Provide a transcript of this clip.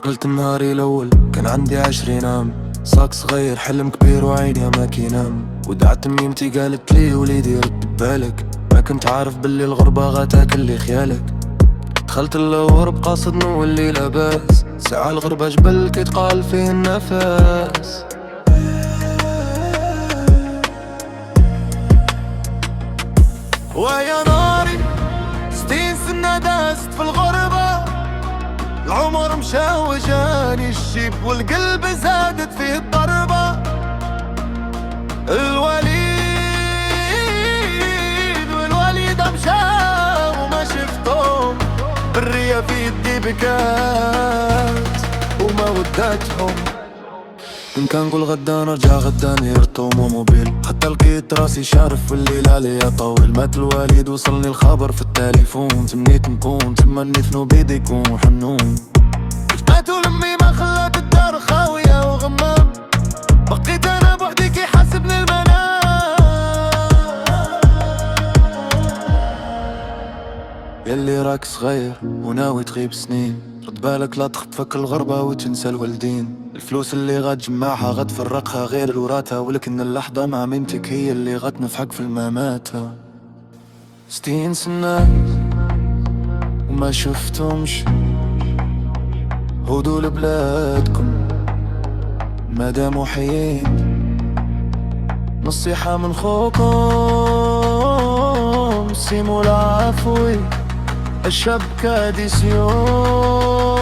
عقلت نهاري الأول كان عندي 20 عام، صاك صغير حلم كبير وعيني ما كينام. ودعت ميمتي قالت لي وليدي رد بالك، ما كنت عارف باللي الغربة غتاكل لي خيالك. دخلت اللور بقاصد نولي لاباس، ساعة الغربة جبل كيتقال فيه النفس. ويا ناري 60 سنة داست في الغربة، العمر مشى وجاني الشيب والقلب زادت فيه الضربة. الوليد والوليدة مشاو وما شفتهم، برية في يدي بكات وما وداتهم. إن كان نقول غدا نرجع غدا نيرتو موبيل، حتى لقيت راسي شارف والليل عليا طويل. مات الوالد وصلني الخبر في التليفون، تمنيت نكون تمنيت ذنو بيدي يكون حنون. ماتوا لمي ما خلات الدار خاوية وغمام، بقيت انا بوحدي كي حاسبني المنام. ياللي راك صغير وناوي تغيب سنين، رد بالك لا تخطفك الغربة وتنسى الوالدين. الفلوس اللي غتجمعها غتفرقها غير الوراثة، ولكن اللحظة مع ميمتك هي اللي غتنفعك في المماتة. 60 سنة وما شفتهمش، هدول بلادكم مادامو حيين. نصيحة من خوكم سيمو العفوي، الشاب كاديسيون.